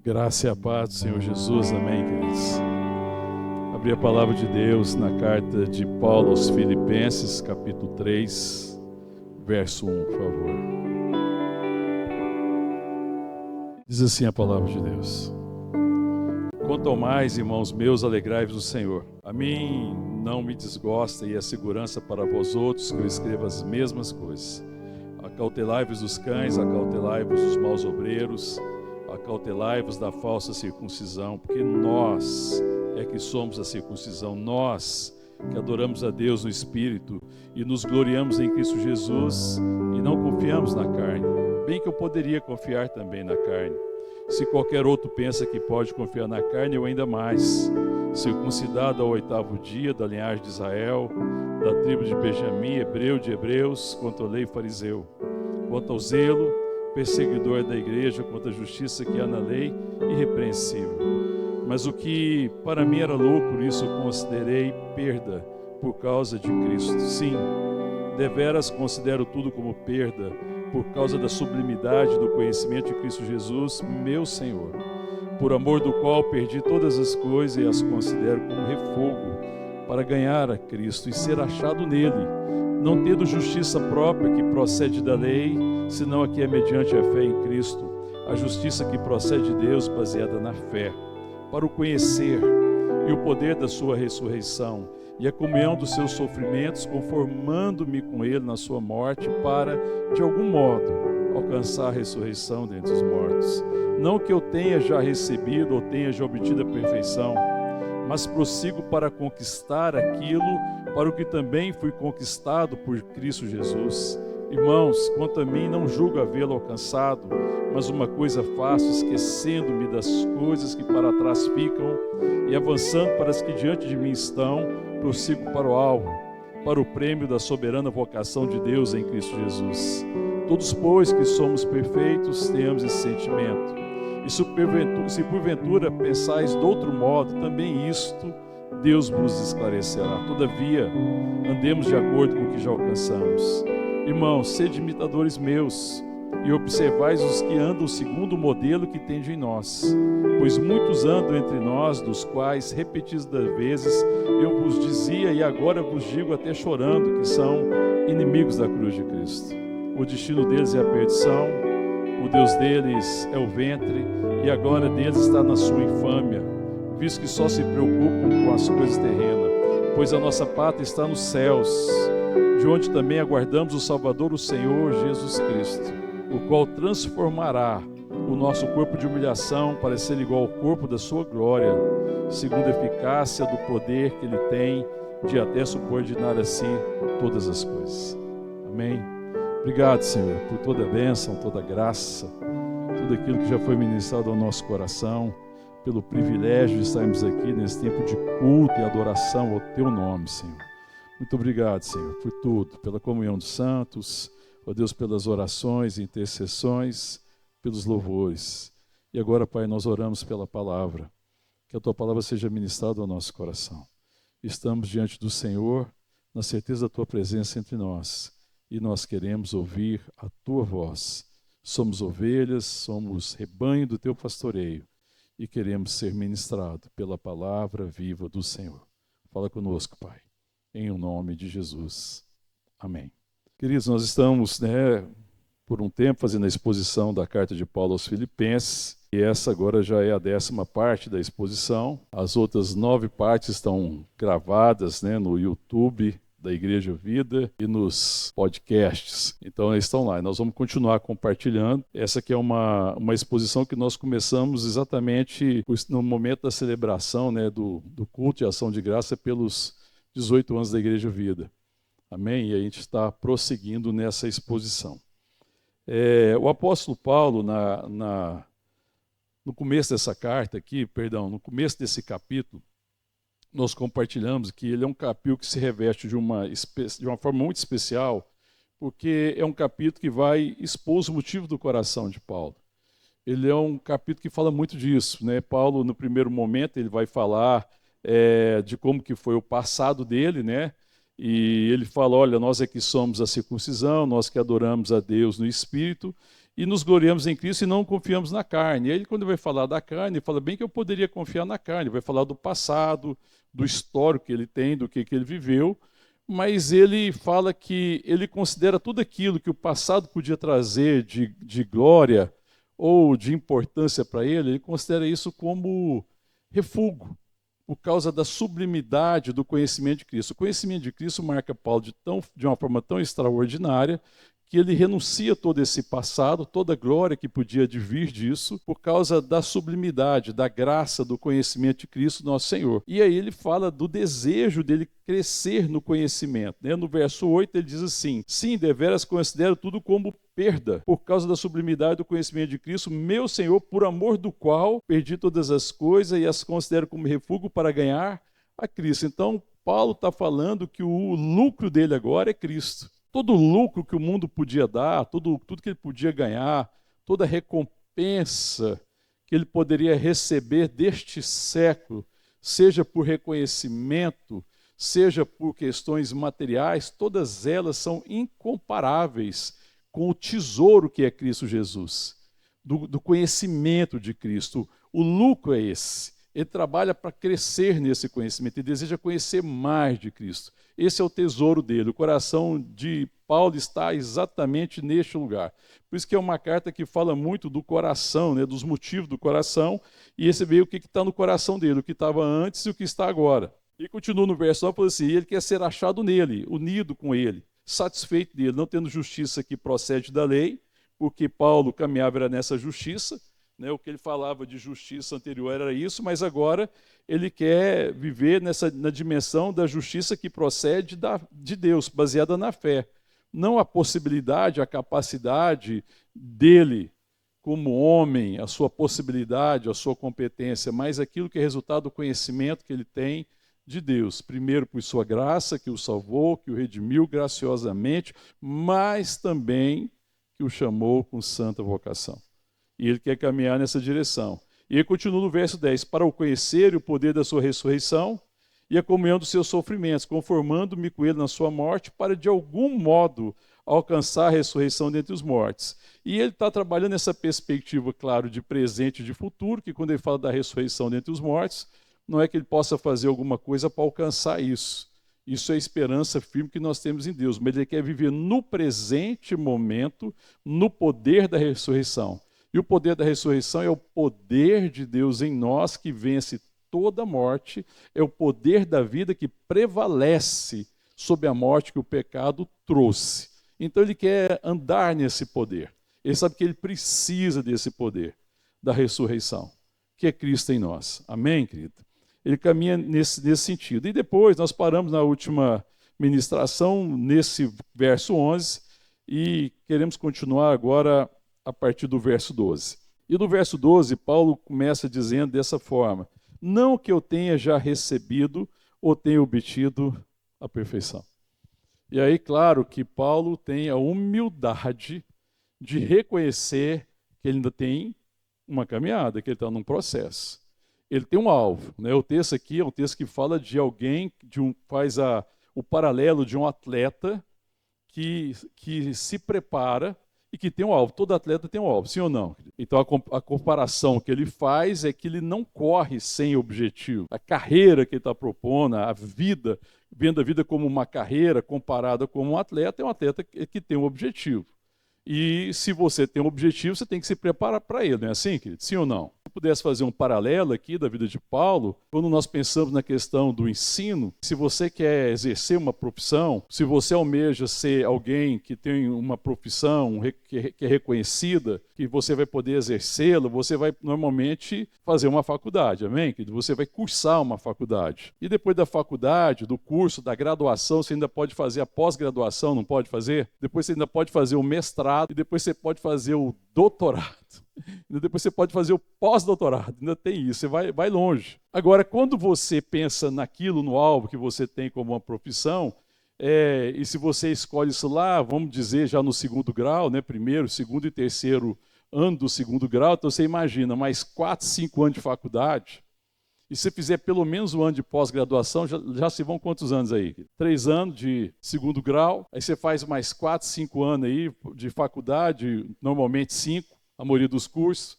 Graça e a paz do Senhor Jesus, amém, queridos. Abri a palavra de Deus na carta de Paulo aos Filipenses, capítulo 3, verso 1, por favor. Diz assim a palavra de Deus: Quanto ao mais, irmãos meus, alegrai-vos no Senhor. A mim não me desgosta e é segurança para vós outros que eu escreva as mesmas coisas. Acautelai-vos dos cães, acautelai-vos dos maus obreiros, acautelai-vos da falsa circuncisão, porque nós é que somos a circuncisão, nós que adoramos a Deus no Espírito e nos gloriamos em Cristo Jesus e não confiamos na carne, bem que eu poderia confiar também na carne. Se qualquer outro pensa que pode confiar na carne, eu ainda mais, circuncidado ao 8º dia, da linhagem de Israel, da tribo de Benjamim, hebreu de hebreus, quanto à lei fariseu, quanto ao zelo, perseguidor da igreja, quanto à justiça que há na lei, irrepreensível. Mas o que para mim era lucro, isso eu considerei perda por causa de Cristo. Sim, deveras considero tudo como perda por causa da sublimidade do conhecimento de Cristo Jesus, meu Senhor, por amor do qual perdi todas as coisas e as considero como refúgio para ganhar a Cristo e ser achado nele, não tendo justiça própria que procede da lei, senão a que é mediante a fé em Cristo, a justiça que procede de Deus baseada na fé, para o conhecer e o poder da sua ressurreição e a comunhão dos seus sofrimentos, conformando-me com ele na sua morte, para, de algum modo, alcançar a ressurreição dentre os mortos. Não que eu tenha já recebido ou tenha já obtido a perfeição, mas prossigo para conquistar aquilo para o que também fui conquistado por Cristo Jesus. Irmãos, quanto a mim, não julgo havê-lo alcançado, mas uma coisa faço, esquecendo-me das coisas que para trás ficam e avançando para as que diante de mim estão, prossigo para o alvo, para o prêmio da soberana vocação de Deus em Cristo Jesus. Todos, pois, que somos perfeitos, tenhamos esse sentimento. E se porventura pensais de outro modo, também isto Deus vos esclarecerá. Todavia, andemos de acordo com o que já alcançamos. Irmãos, sede imitadores meus, e observais os que andam segundo o modelo que tende em nós. Pois muitos andam entre nós, dos quais, repetidas vezes, eu vos dizia e agora vos digo até chorando, que são inimigos da cruz de Cristo. O destino deles é a perdição, o Deus deles é o ventre, e a glória deles está na sua infâmia, visto que só se preocupam com as coisas terrenas, pois a nossa pátria está nos céus, de onde também aguardamos o Salvador, o Senhor Jesus Cristo, o qual transformará o nosso corpo de humilhação para ser igual ao corpo da sua glória, segundo a eficácia do poder que ele tem de até subordinar a si todas as coisas. Amém. Obrigado, Senhor, por toda a bênção, toda a graça, tudo aquilo que já foi ministrado ao nosso coração, pelo privilégio de estarmos aqui nesse tempo de culto e adoração ao Teu nome, Senhor. Muito obrigado, Senhor, por tudo, pela comunhão dos santos, ó Deus, pelas orações, intercessões, pelos louvores. E agora, Pai, nós oramos pela palavra, que a Tua palavra seja ministrada ao nosso coração. Estamos diante do Senhor, na certeza da Tua presença entre nós, e nós queremos ouvir a Tua voz. Somos ovelhas, somos rebanho do Teu pastoreio, e queremos ser ministrados pela palavra viva do Senhor. Fala conosco, Pai, em o nome de Jesus. Amém. Queridos, nós estamos, por um tempo fazendo a exposição da carta de Paulo aos Filipenses, e essa agora já é a 10ª parte da exposição. As outras 9 partes estão gravadas, no YouTube da Igreja Vida e nos podcasts. Então eles estão lá. Nós vamos continuar compartilhando. Essa aqui é uma exposição que nós começamos exatamente no momento da celebração, do culto de ação de graça pelos 18 anos da Igreja Vida. Amém? E a gente está prosseguindo nessa exposição. O apóstolo Paulo, no começo dessa carta aqui, no começo desse capítulo, nós compartilhamos que ele é um capítulo que se reveste de uma forma muito especial, porque é um capítulo que vai expor os motivos do coração de Paulo. Ele é um capítulo que fala muito disso, Paulo, no primeiro momento, ele vai falar de como que foi o passado dele, E ele fala, olha, nós é que somos a circuncisão, nós que adoramos a Deus no Espírito, e nos gloriamos em Cristo e não confiamos na carne. E aí, quando ele vai falar da carne, ele fala bem que eu poderia confiar na carne, vai falar do passado, do histórico que ele tem, do que ele viveu, mas ele fala que ele considera tudo aquilo que o passado podia trazer de glória ou de importância para ele considera isso como refúgio, por causa da sublimidade do conhecimento de Cristo. O conhecimento de Cristo marca Paulo de uma forma tão extraordinária que ele renuncia todo esse passado, toda a glória que podia advir disso, por causa da sublimidade, da graça, do conhecimento de Cristo, nosso Senhor. E aí ele fala do desejo dele crescer no conhecimento. No verso 8 ele diz assim: sim, deveras considero tudo como perda, por causa da sublimidade do conhecimento de Cristo, meu Senhor, por amor do qual perdi todas as coisas e as considero como refúgio para ganhar a Cristo. Então, Paulo está falando que o lucro dele agora é Cristo. Todo o lucro que o mundo podia dar, tudo que ele podia ganhar, toda a recompensa que ele poderia receber deste século, seja por reconhecimento, seja por questões materiais, todas elas são incomparáveis com o tesouro que é Cristo Jesus, do conhecimento de Cristo. O lucro é esse. Ele trabalha para crescer nesse conhecimento, ele deseja conhecer mais de Cristo. Esse é o tesouro dele. O coração de Paulo está exatamente neste lugar. Por isso que é uma carta que fala muito do coração, dos motivos do coração, e esse veio o que está no coração dele, o que estava antes e o que está agora. E continua no verso 9, falando assim: ele quer ser achado nele, unido com ele, satisfeito dele, não tendo justiça que procede da lei, porque Paulo caminhava era nessa justiça, o que ele falava de justiça anterior era isso, mas agora ele quer viver na dimensão da justiça que procede de Deus, baseada na fé. Não a possibilidade, a capacidade dele como homem, a sua possibilidade, a sua competência, mas aquilo que é resultado do conhecimento que ele tem de Deus. Primeiro por sua graça, que o salvou, que o redimiu graciosamente, mas também que o chamou com santa vocação. E ele quer caminhar nessa direção. E ele continua no verso 10, para o conhecer e o poder da sua ressurreição e a comunhão dos seus sofrimentos, conformando-me com ele na sua morte, para de algum modo alcançar a ressurreição dentre os mortos. E ele está trabalhando nessa perspectiva, claro, de presente e de futuro, que quando ele fala da ressurreição dentre os mortos, não é que ele possa fazer alguma coisa para alcançar isso. Isso é a esperança firme que nós temos em Deus, mas ele quer viver no presente momento, no poder da ressurreição. E o poder da ressurreição é o poder de Deus em nós que vence toda a morte, é o poder da vida que prevalece sobre a morte que o pecado trouxe. Então ele quer andar nesse poder. Ele sabe que ele precisa desse poder da ressurreição, que é Cristo em nós. Amém, querido? Ele caminha nesse sentido. E depois nós paramos na última ministração, nesse verso 11, e queremos continuar agora a partir do verso 12. E no verso 12, Paulo começa dizendo dessa forma: não que eu tenha já recebido ou tenha obtido a perfeição. E aí, claro que Paulo tem a humildade de reconhecer que ele ainda tem uma caminhada, que ele está num processo. Ele tem um alvo. O texto aqui é um texto que fala de alguém, faz o paralelo de um atleta que se prepara e que tem um alvo. Todo atleta tem um alvo, sim ou não? Então a comparação que ele faz é que ele não corre sem objetivo. A carreira que ele está propondo, a vida, vendo a vida como uma carreira comparada com um atleta, é um atleta que tem um objetivo. E se você tem um objetivo, você tem que se preparar para ele, não é assim, querido? Sim ou não? Se eu pudesse fazer um paralelo aqui da vida de Paulo, quando nós pensamos na questão do ensino, se você quer exercer uma profissão, se você almeja ser alguém que tem uma profissão que é reconhecida, que você vai poder exercê-la, você vai normalmente fazer uma faculdade, amém, querido? Você vai cursar uma faculdade. E depois da faculdade, do curso, da graduação, você ainda pode fazer a pós-graduação, não pode fazer? Depois você ainda pode fazer o mestrado, e depois você pode fazer o doutorado, e depois você pode fazer o pós-doutorado, ainda tem isso, você vai longe. Agora, quando você pensa naquilo, no alvo que você tem como uma profissão, e se você escolhe isso lá, vamos dizer, já no segundo grau, primeiro, segundo e terceiro ano do segundo grau, então você imagina, mais 4, 5 anos de faculdade, E se fizer pelo menos um ano de pós-graduação, já se vão quantos anos aí? 3 anos de segundo grau, aí você faz mais 4, 5 anos aí de faculdade, normalmente 5, a maioria dos cursos.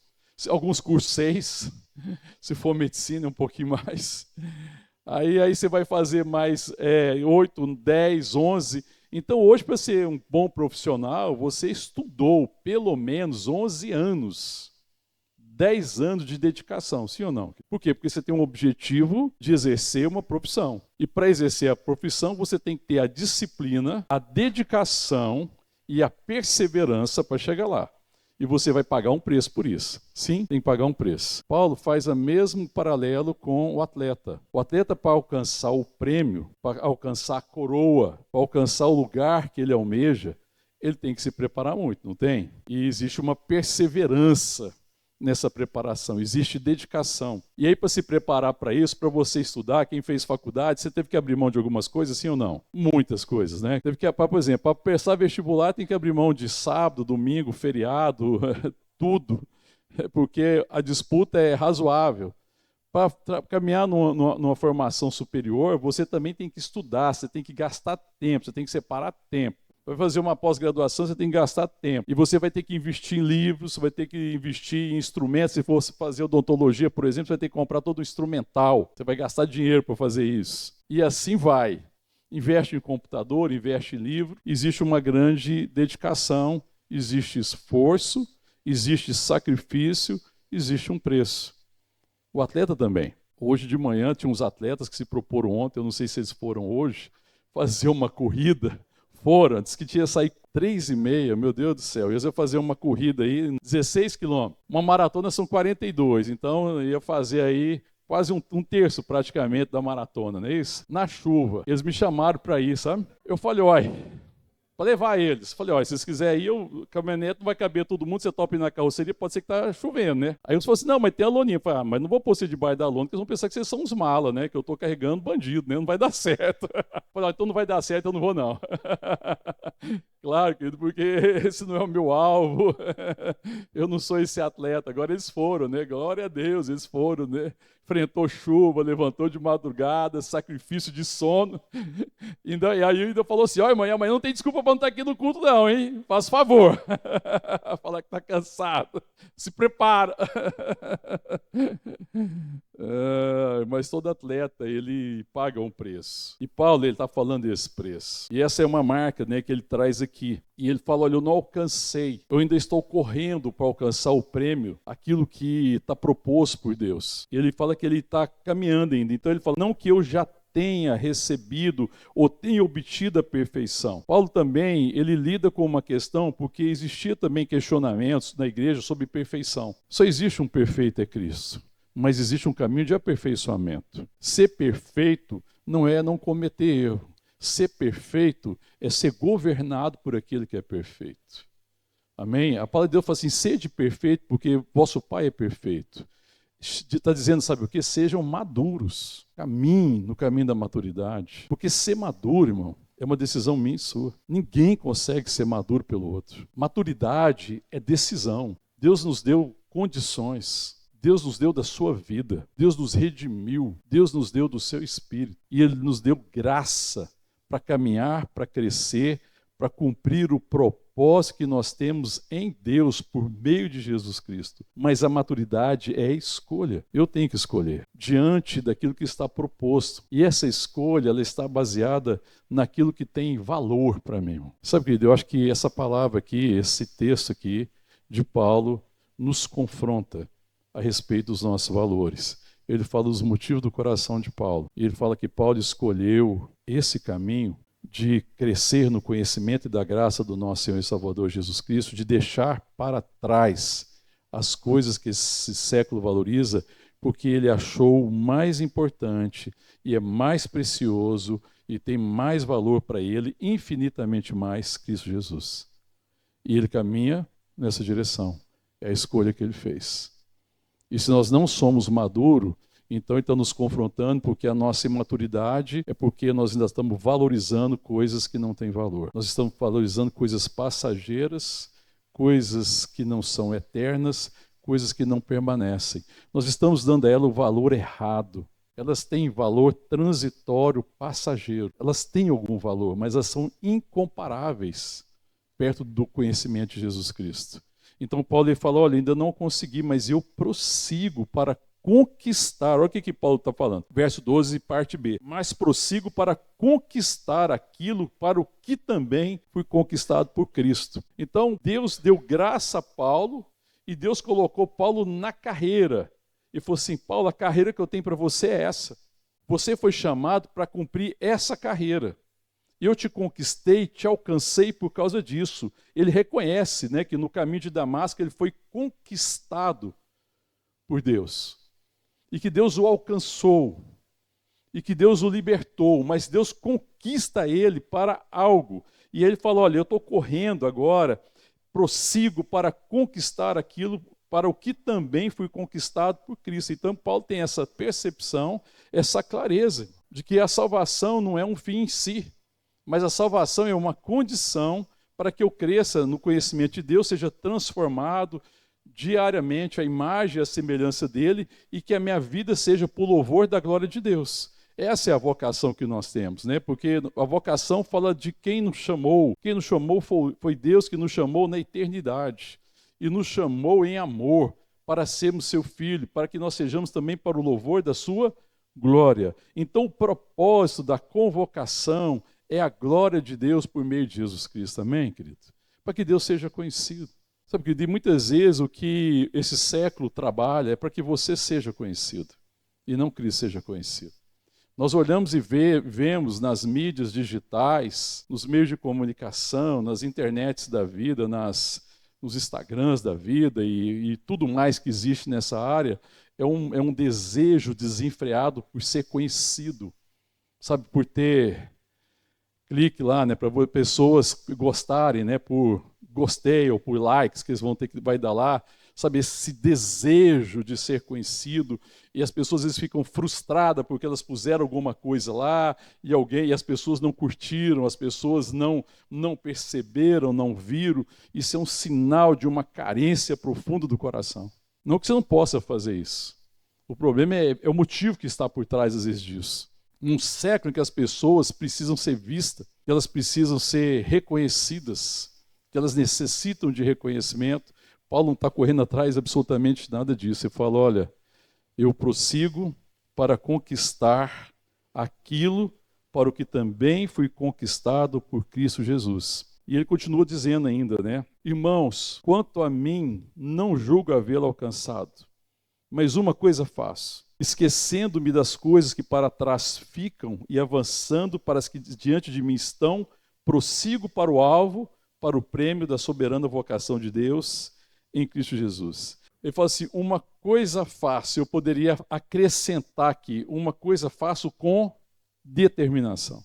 Alguns cursos 6, se for medicina um pouquinho mais. Aí você vai fazer mais 8, 10, 11. Então hoje, para ser um bom profissional, você estudou pelo menos 11 anos. 10 anos de dedicação, sim ou não? Por quê? Porque você tem um objetivo de exercer uma profissão. E para exercer a profissão, você tem que ter a disciplina, a dedicação e a perseverança para chegar lá. E você vai pagar um preço por isso. Sim, tem que pagar um preço. Paulo faz o mesmo paralelo com o atleta. O atleta, para alcançar o prêmio, para alcançar a coroa, para alcançar o lugar que ele almeja, ele tem que se preparar muito, não tem? E existe uma perseverança nessa preparação, existe dedicação. E aí, para se preparar para isso, para você estudar, quem fez faculdade, você teve que abrir mão de algumas coisas, sim ou não? Muitas coisas, né? Teve que, por exemplo, para prestar vestibular, tem que abrir mão de sábado, domingo, feriado, tudo, porque a disputa é razoável. Para caminhar numa formação superior, você também tem que estudar, você tem que gastar tempo, você tem que separar tempo. Para fazer uma pós-graduação, você tem que gastar tempo. E você vai ter que investir em livros, você vai ter que investir em instrumentos. Se fosse fazer odontologia, por exemplo, você vai ter que comprar todo o instrumental. Você vai gastar dinheiro para fazer isso. E assim vai. Investe em computador, investe em livro. Existe uma grande dedicação, existe esforço, existe sacrifício, existe um preço. O atleta também. Hoje de manhã tinha uns atletas que se proporam ontem, eu não sei se eles foram hoje, fazer uma corrida. Foram, disse que tinha que sair 3h30, meu Deus do céu. Ia fazer uma corrida aí, 16 quilômetros. Uma maratona são 42, então ia fazer aí quase um terço praticamente da maratona, não é isso? Na chuva. Eles me chamaram para ir, sabe? Eu falei, olha, para levar eles. Falei, olha, se vocês quiserem ir, o caminhonete não vai caber todo mundo, você topa ir na carroceria, pode ser que tá chovendo, né? Aí eles falaram assim, não, mas tem a loninha. Eu falei, mas não vou pôr você debaixo da lona, porque eles vão pensar que vocês são uns malas, né? Que eu tô carregando bandido, né? Não vai dar certo. Falei, então não vai dar certo, eu não vou não. Claro, querido, porque esse não é o meu alvo. Eu não sou esse atleta. Agora eles foram, né? Glória a Deus, eles foram, né? Enfrentou chuva, levantou de madrugada, sacrifício de sono. E aí ainda falou assim, olha, amanhã não tem desculpa para não estar aqui no culto não, hein? Faz favor. Falar que está cansado. Se prepara. Mas todo atleta, ele paga um preço. E Paulo, ele está falando desse preço. E essa é uma marca, né, que ele traz aqui. E ele fala, olha, eu não alcancei. Eu ainda estou correndo para alcançar o prêmio, aquilo que está proposto por Deus. E ele fala que ele está caminhando ainda. Então ele fala, não que eu já tenha recebido ou tenha obtido a perfeição. Paulo também, ele lida com uma questão, porque existia também questionamentos na igreja sobre perfeição. Só existe um perfeito, é Cristo. Mas existe um caminho de aperfeiçoamento. Ser perfeito não é não cometer erro. Ser perfeito é ser governado por aquele que é perfeito. Amém? A palavra de Deus fala assim, sede perfeito porque vosso Pai é perfeito. Está dizendo, sabe o que? Sejam maduros. Caminhem no caminho da maturidade. Porque ser maduro, irmão, é uma decisão minha e sua. Ninguém consegue ser maduro pelo outro. Maturidade é decisão. Deus nos deu condições. Deus nos deu da sua vida. Deus nos redimiu. Deus nos deu do seu espírito. E Ele nos deu graça para caminhar, para crescer, para cumprir o propósito que nós temos em Deus por meio de Jesus Cristo. Mas a maturidade é escolha. Eu tenho que escolher diante daquilo que está proposto. E essa escolha, ela está baseada naquilo que tem valor para mim. Sabe, querido, eu acho que essa palavra aqui, esse texto aqui de Paulo, nos confronta a respeito dos nossos valores. Ele fala dos motivos do coração de Paulo. E ele fala que Paulo escolheu esse caminho de crescer no conhecimento e da graça do nosso Senhor e Salvador Jesus Cristo, de deixar para trás as coisas que esse século valoriza, porque ele achou o mais importante e é mais precioso e tem mais valor para ele, infinitamente mais, Cristo Jesus. E ele caminha nessa direção. É a escolha que ele fez. E se nós não somos maduros, então ele está nos confrontando porque a nossa imaturidade é porque nós ainda estamos valorizando coisas que não têm valor. Nós estamos valorizando coisas passageiras, coisas que não são eternas, coisas que não permanecem. Nós estamos dando a ela o valor errado. Elas têm valor transitório, passageiro. Elas têm algum valor, mas elas são incomparáveis perto do conhecimento de Jesus Cristo. Então Paulo ele fala, olha, ainda não consegui, mas eu prossigo para conquistar. Olha o que Paulo está falando. Verso 12, parte B. Mas prossigo para conquistar aquilo para o que também fui conquistado por Cristo. Então Deus deu graça a Paulo e Deus colocou Paulo na carreira. E falou assim, Paulo, a carreira que eu tenho para você é essa. Você foi chamado para cumprir essa carreira. Eu te conquistei, te alcancei por causa disso. Ele reconhece, né, que no caminho de Damasco ele foi conquistado por Deus. E que Deus o alcançou. E que Deus o libertou. Mas Deus conquista ele para algo. E ele fala, olha, eu estou correndo agora, prossigo para conquistar aquilo para o que também fui conquistado por Cristo. Então Paulo tem essa percepção, essa clareza de que a salvação não é um fim em si, mas a salvação é uma condição para que eu cresça no conhecimento de Deus, seja transformado diariamente à imagem e à semelhança dele e que a minha vida seja por louvor da glória de Deus. Essa é a vocação que nós temos, né? Porque a vocação fala de quem nos chamou. Quem nos chamou foi Deus que nos chamou na eternidade. E nos chamou em amor para sermos seu filho, para que nós sejamos também para o louvor da sua glória. Então o propósito da convocação é a glória de Deus por meio de Jesus Cristo, amém, querido? Para que Deus seja conhecido. Sabe, querido, muitas vezes o que esse século trabalha é para que você seja conhecido e não Cristo seja conhecido. Nós olhamos e vemos nas mídias digitais, nos meios de comunicação, nas internets da vida, nos Instagrams da vida e tudo mais que existe nessa área, é um desejo desenfreado por ser conhecido, sabe, por ter clique lá, né, para pessoas gostarem, né, por gostei ou por likes que eles vão ter que vai dar lá, sabe, esse desejo de ser conhecido, e as pessoas às vezes ficam frustradas porque elas puseram alguma coisa lá e as pessoas não curtiram, as pessoas não perceberam, não viram. Isso é um sinal de uma carência profunda do coração. Não que você não possa fazer isso. O problema é o motivo que está por trás às vezes disso. Num século em que as pessoas precisam ser vistas, que elas precisam ser reconhecidas, que elas necessitam de reconhecimento, Paulo não está correndo atrás absolutamente nada disso. Ele fala, olha, eu prossigo para conquistar aquilo para o que também fui conquistado por Cristo Jesus. E ele continua dizendo ainda, né? Irmãos, quanto a mim, não julgo havê-lo alcançado, mas uma coisa faço, esquecendo-me das coisas que para trás ficam e avançando para as que diante de mim estão, prossigo para o alvo, para o prêmio da soberana vocação de Deus em Cristo Jesus. Ele fala assim, uma coisa faço, eu poderia acrescentar aqui, uma coisa faço com determinação.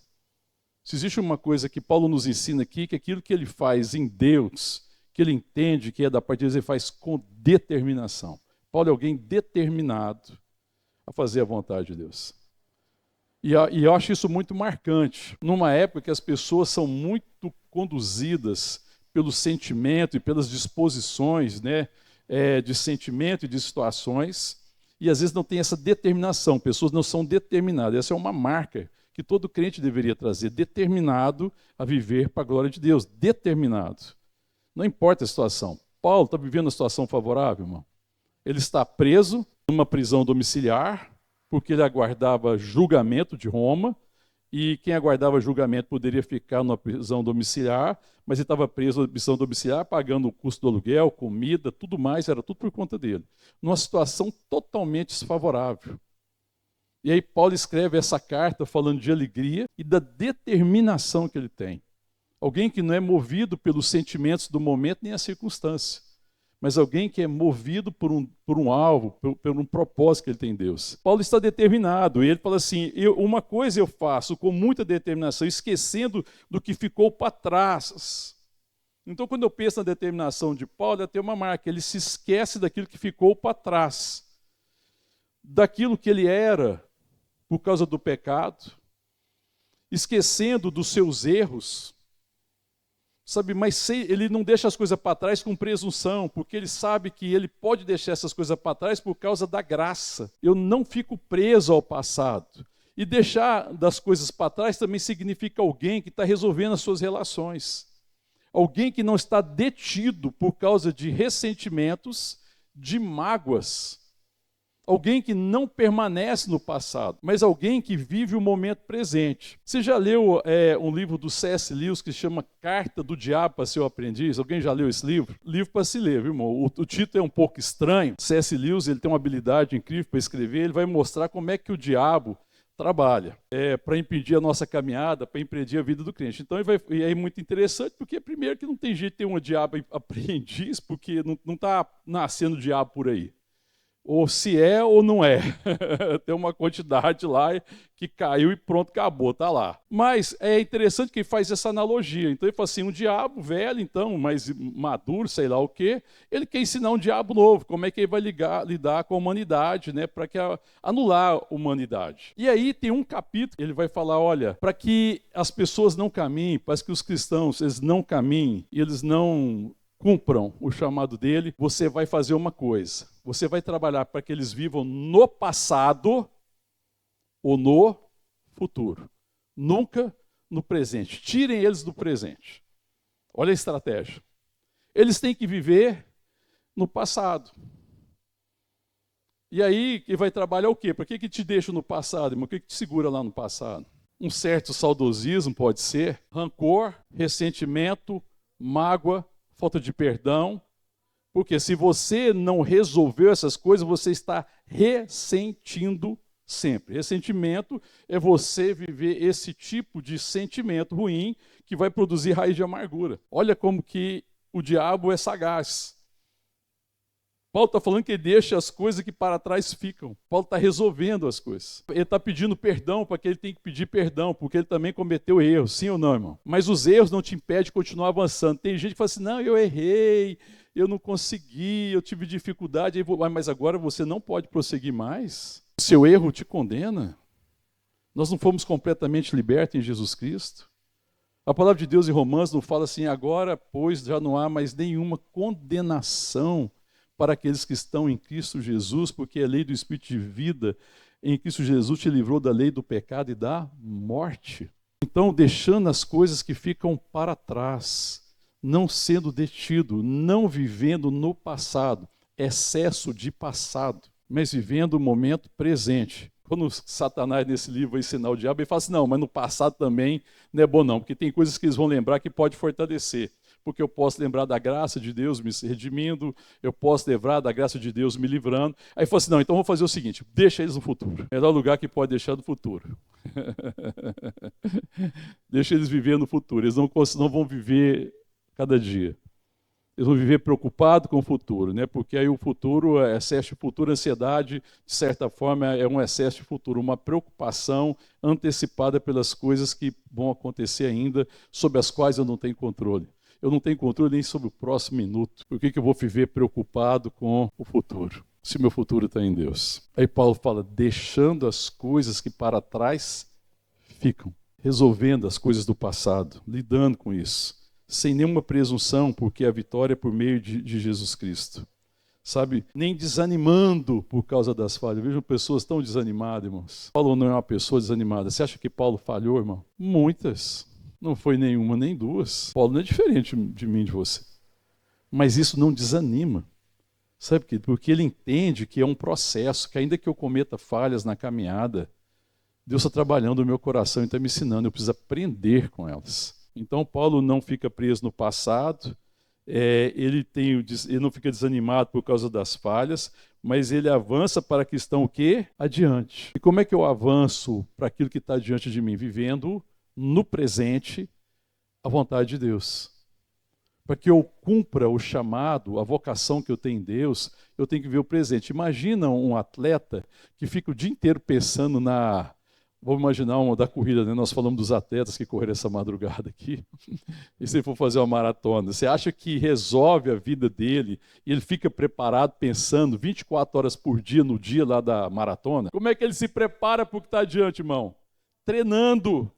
Se existe uma coisa que Paulo nos ensina aqui, que aquilo que ele faz em Deus, que ele entende que é da parte de Deus, ele faz com determinação. Paulo é alguém determinado a fazer a vontade de Deus. E eu acho isso muito marcante, numa época que as pessoas são muito conduzidas pelo sentimento e pelas disposições, né, de sentimento e de situações, e às vezes não tem essa determinação, pessoas não são determinadas. Essa é uma marca que todo crente deveria trazer, determinado a viver para a glória de Deus, determinado. Não importa a situação. Paulo está vivendo uma situação favorável, irmão. Ele está preso numa prisão domiciliar, porque ele aguardava julgamento de Roma, e quem aguardava julgamento poderia ficar numa prisão domiciliar, mas ele estava preso na prisão domiciliar, pagando o custo do aluguel, comida, tudo mais, era tudo por conta dele. Numa situação totalmente desfavorável. E aí Paulo escreve essa carta falando de alegria e da determinação que ele tem. Alguém que não é movido pelos sentimentos do momento nem a circunstância, mas alguém que é movido por um alvo, por um propósito que ele tem em Deus. Paulo está determinado, e ele fala assim, uma coisa eu faço com muita determinação, esquecendo do que ficou para trás. Então, quando eu penso na determinação de Paulo, tem uma marca, ele se esquece daquilo que ficou para trás, daquilo que ele era por causa do pecado, esquecendo dos seus erros, Sabe, mas ele não deixa as coisas para trás com presunção, porque ele sabe que ele pode deixar essas coisas para trás por causa da graça. Eu não fico preso ao passado. E deixar das coisas para trás também significa alguém que está resolvendo as suas relações. Alguém que não está detido por causa de ressentimentos, de mágoas. Alguém que não permanece no passado, mas alguém que vive o momento presente. Você já leu um livro do C.S. Lewis que se chama Carta do Diabo para Seu Aprendiz? Alguém já leu esse livro? Livro para se ler, viu, irmão? O título é um pouco estranho. C.S. Lewis ele tem uma habilidade incrível para escrever, ele vai mostrar como é que o diabo trabalha para impedir a nossa caminhada, para impedir a vida do crente. Então e é muito interessante, porque primeiro que não tem jeito de ter um diabo aprendiz, porque não está nascendo diabo por aí. Ou se é ou não é. Tem uma quantidade lá que caiu e pronto, acabou, está lá. Mas é interessante que ele faz essa analogia. Então ele fala assim, um diabo velho, então, mais maduro, sei lá o quê, ele quer ensinar um diabo novo, como é que ele vai lidar com a humanidade, né, para anular a humanidade. E aí tem um capítulo, ele vai falar, olha, para que as pessoas não caminhem, para que os cristãos eles não caminhem, e eles não cumpram o chamado dele, você vai fazer uma coisa. Você vai trabalhar para que eles vivam no passado ou no futuro. Nunca no presente. Tirem eles do presente. Olha a estratégia. Eles têm que viver no passado. E aí, que vai trabalhar o quê? Para que te deixa no passado, irmão? O que te segura lá no passado? Um certo saudosismo pode ser, rancor, ressentimento, mágoa, falta de perdão, porque se você não resolveu essas coisas, você está ressentindo sempre. Ressentimento é você viver esse tipo de sentimento ruim que vai produzir raiz de amargura. Olha como que o diabo é sagaz. Paulo está falando que ele deixa as coisas que para trás ficam. Paulo está resolvendo as coisas. Ele está pedindo perdão para que ele tem que pedir perdão, porque ele também cometeu erros, sim ou não, irmão? Mas os erros não te impedem de continuar avançando. Tem gente que fala assim, não, eu errei, eu não consegui, eu tive dificuldade, mas agora você não pode prosseguir mais. O seu erro te condena. Nós não fomos completamente libertos em Jesus Cristo. A palavra de Deus em Romanos não fala assim, agora, pois, já não há mais nenhuma condenação para aqueles que estão em Cristo Jesus, porque a lei do Espírito de vida em Cristo Jesus te livrou da lei do pecado e da morte. Então, deixando as coisas que ficam para trás, não sendo detido, não vivendo no passado, excesso de passado, mas vivendo o momento presente. Quando Satanás, nesse livro, vai ensinar o diabo, ele fala assim, não, mas no passado também não é bom não, porque tem coisas que eles vão lembrar que pode fortalecer. Porque eu posso lembrar da graça de Deus me redimindo, eu posso lembrar da graça de Deus me livrando. Aí falou assim, não, então vou fazer o seguinte, deixa eles no futuro. É o lugar que pode deixar no futuro. Deixa eles viver no futuro, eles não vão viver cada dia. Eles vão viver preocupados com o futuro, né? Porque aí o futuro, excesso de futuro, ansiedade, de certa forma, é um excesso de futuro, uma preocupação antecipada pelas coisas que vão acontecer ainda, sobre as quais eu não tenho controle. Eu não tenho controle nem sobre o próximo minuto. Por que eu vou viver preocupado com o futuro, se meu futuro está em Deus? Aí Paulo fala, deixando as coisas que para trás ficam, resolvendo as coisas do passado, lidando com isso, sem nenhuma presunção, porque a vitória é por meio de Jesus Cristo. Sabe, nem desanimando por causa das falhas. Eu vejo pessoas tão desanimadas, irmãos. Paulo não é uma pessoa desanimada. Você acha que Paulo falhou, irmão? Muitas. Não foi nenhuma nem duas. Paulo não é diferente de mim e de você. Mas isso não desanima. Sabe por quê? Porque ele entende que é um processo, que ainda que eu cometa falhas na caminhada, Deus está trabalhando no meu coração e está me ensinando, eu preciso aprender com elas. Então Paulo não fica preso no passado, ele não fica desanimado por causa das falhas, mas ele avança para a questão o quê? Adiante. E como é que eu avanço para aquilo que está diante de mim? Vivendo no presente a vontade de Deus. Para que eu cumpra o chamado, a vocação que eu tenho em Deus, eu tenho que ver o presente. Imagina um atleta que fica o dia inteiro pensando vamos imaginar uma da corrida, né? Nós falamos dos atletas que correram essa madrugada aqui. E se ele for fazer uma maratona, você acha que resolve a vida dele e ele fica preparado pensando 24 horas por dia no dia lá da maratona? Como é que ele se prepara para o que está adiante, irmão? Treinando.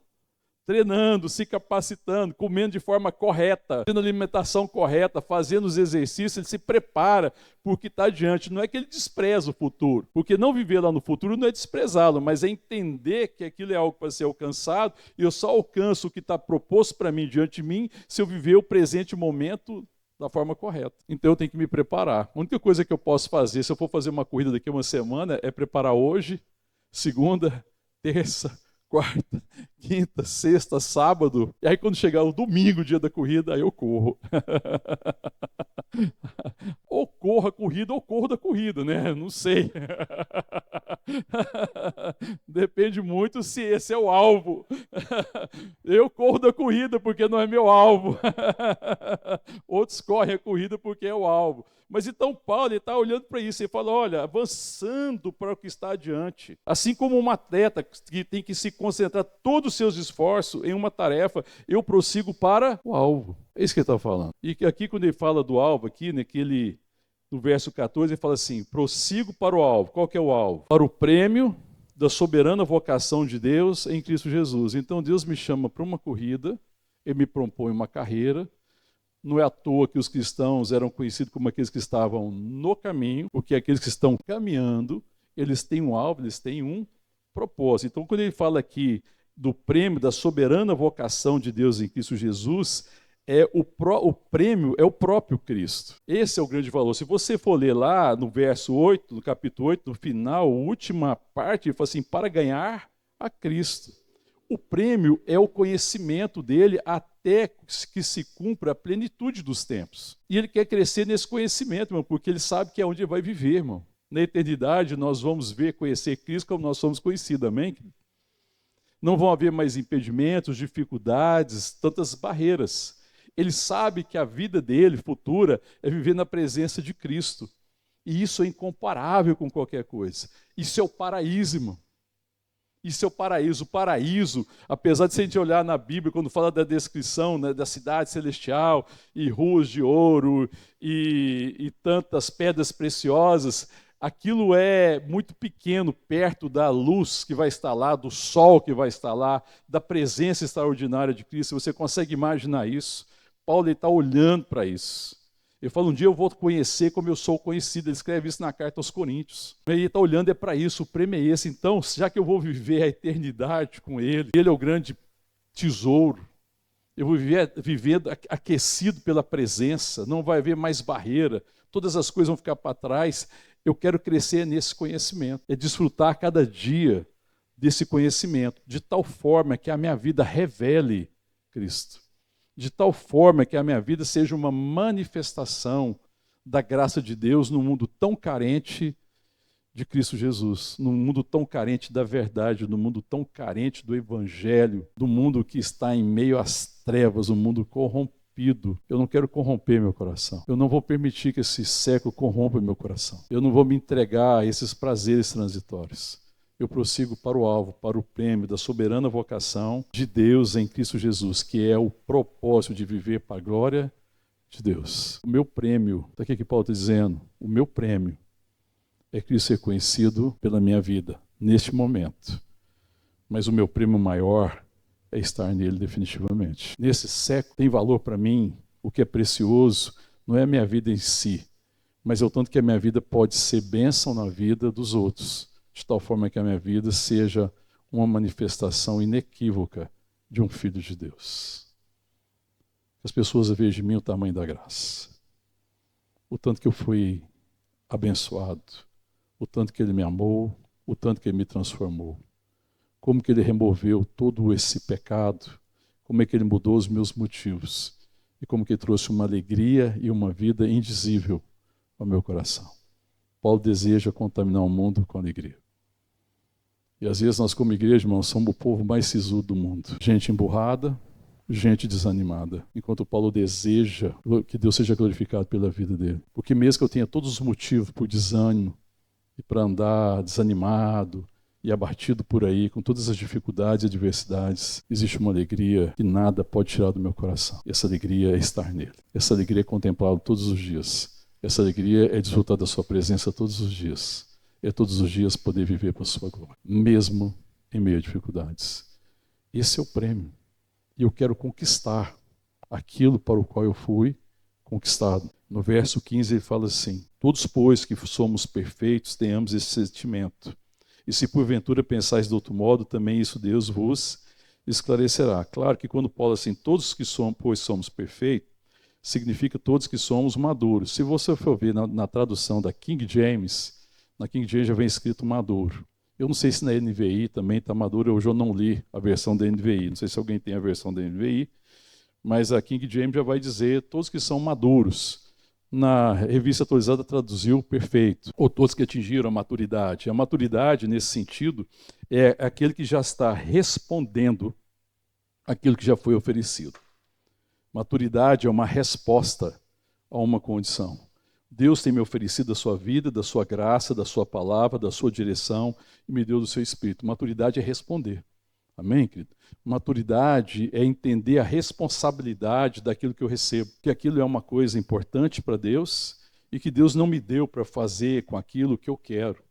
treinando, se capacitando, comendo de forma correta, tendo alimentação correta, fazendo os exercícios, ele se prepara por que está adiante. Não é que ele despreza o futuro, porque não viver lá no futuro não é desprezá-lo, mas é entender que aquilo é algo para ser alcançado e eu só alcanço o que está proposto para mim diante de mim se eu viver o presente momento da forma correta. Então eu tenho que me preparar. A única coisa que eu posso fazer, se eu for fazer uma corrida daqui a uma semana, é preparar hoje, segunda, terça, quarta, quinta, sexta, sábado. E aí quando chegar o domingo, dia da corrida, aí eu corro. Ou corro a corrida ou corro da corrida, né? Não sei. Depende muito se esse é o alvo. Eu corro da corrida porque não é meu alvo. Outros correm a corrida porque é o alvo. Mas então Paulo está olhando para isso e fala, olha, avançando para o que está adiante. Assim como um atleta que tem que se concentrar todos os seus esforços em uma tarefa, eu prossigo para o alvo. É isso que ele está falando. E aqui quando ele fala do alvo, aqui, né, que ele, no verso 14, ele fala assim, prossigo para o alvo. Qual que é o alvo? Para o prêmio da soberana vocação de Deus em Cristo Jesus. Então Deus me chama para uma corrida, ele me propõe uma carreira. Não é à toa que os cristãos eram conhecidos como aqueles que estavam no caminho, porque aqueles que estão caminhando, eles têm um alvo, eles têm um propósito. Então, quando ele fala aqui do prêmio da soberana vocação de Deus em Cristo Jesus, o prêmio é o próprio Cristo. Esse é o grande valor. Se você for ler lá no verso 8, no capítulo 8, no final, a última parte, ele fala assim, para ganhar a Cristo. O prêmio é o conhecimento dele até que se cumpra a plenitude dos tempos. E ele quer crescer nesse conhecimento, irmão, porque ele sabe que é onde ele vai viver, irmão. Na eternidade, nós vamos ver, conhecer Cristo como nós somos conhecidos, amém? Não vão haver mais impedimentos, dificuldades, tantas barreiras. Ele sabe que a vida dele, futura, é viver na presença de Cristo. E isso é incomparável com qualquer coisa. Isso é o paraíso, irmão. Isso é o paraíso. O paraíso, apesar de se a gente olhar na Bíblia, quando fala da descrição, né, da cidade celestial, e ruas de ouro, e tantas pedras preciosas, aquilo é muito pequeno perto da luz que vai estar lá, do sol que vai estar lá, da presença extraordinária de Cristo. Você consegue imaginar isso? Paulo está olhando para isso. Ele fala, um dia eu vou conhecer como eu sou conhecido. Ele escreve isso na carta aos Coríntios. Ele está olhando para isso, o prêmio é esse. Então, já que eu vou viver a eternidade com ele, ele é o grande tesouro. Eu vou viver aquecido pela presença, não vai haver mais barreira, todas as coisas vão ficar para trás. Eu quero crescer nesse conhecimento, é desfrutar cada dia desse conhecimento, de tal forma que a minha vida revele Cristo. De tal forma que a minha vida seja uma manifestação da graça de Deus num mundo tão carente de Cristo Jesus, num mundo tão carente da verdade, num mundo tão carente do Evangelho, do mundo que está em meio às trevas, um mundo corrompido. Eu não quero corromper meu coração. Eu não vou permitir que esse século corrompa meu coração. Eu não vou me entregar a esses prazeres transitórios. Eu prossigo para o alvo, para o prêmio da soberana vocação de Deus em Cristo Jesus, que é o propósito de viver para a glória de Deus. O meu prêmio, está aqui que Paulo está dizendo, o meu prêmio é Cristo ser conhecido pela minha vida, neste momento. Mas o meu prêmio maior é estar nele definitivamente. Nesse século tem valor para mim, o que é precioso não é a minha vida em si, mas é o tanto que a minha vida pode ser bênção na vida dos outros, de tal forma que a minha vida seja uma manifestação inequívoca de um Filho de Deus. As pessoas vejam em mim o tamanho da graça, o tanto que eu fui abençoado, o tanto que Ele me amou, o tanto que Ele me transformou, como que Ele removeu todo esse pecado, como é que Ele mudou os meus motivos e como que Ele trouxe uma alegria e uma vida indizível ao meu coração. Paulo deseja contaminar o mundo com alegria. E às vezes nós como igreja, irmãos, somos o povo mais sisudo do mundo. Gente emburrada, gente desanimada. Enquanto Paulo deseja que Deus seja glorificado pela vida dele. Porque mesmo que eu tenha todos os motivos por desânimo e para andar desanimado e abatido por aí, com todas as dificuldades e adversidades, existe uma alegria que nada pode tirar do meu coração. E essa alegria é estar nele. Essa alegria é contemplá-lo todos os dias. Essa alegria é desfrutar da sua presença todos os dias. É todos os dias poder viver para a sua glória, mesmo em meio a dificuldades. Esse é o prêmio. e eu quero conquistar aquilo para o qual eu fui conquistado. No verso 15 ele fala assim: todos, pois, que somos perfeitos, tenhamos esse sentimento. E se porventura pensais de outro modo, também isso Deus vos esclarecerá. Claro que quando Paulo assim, todos que somos, pois somos perfeitos, significa todos que somos maduros. Se você for ver na tradução da King James, na King James já vem escrito maduro. Eu não sei se na NVI também está maduro, hoje eu não li a versão da NVI, não sei se alguém tem a versão da NVI, mas a King James já vai dizer todos que são maduros. Na revista atualizada traduziu perfeito, ou todos que atingiram a maturidade. A maturidade, nesse sentido, é aquele que já está respondendo aquilo que já foi oferecido. Maturidade é uma resposta a uma condição. Deus tem me oferecido da sua vida, da sua graça, da sua palavra, da sua direção e me deu do seu Espírito. Maturidade é responder. Amém, querido? Maturidade é entender a responsabilidade daquilo que eu recebo, que aquilo é uma coisa importante para Deus e que Deus não me deu para fazer com aquilo que eu quero,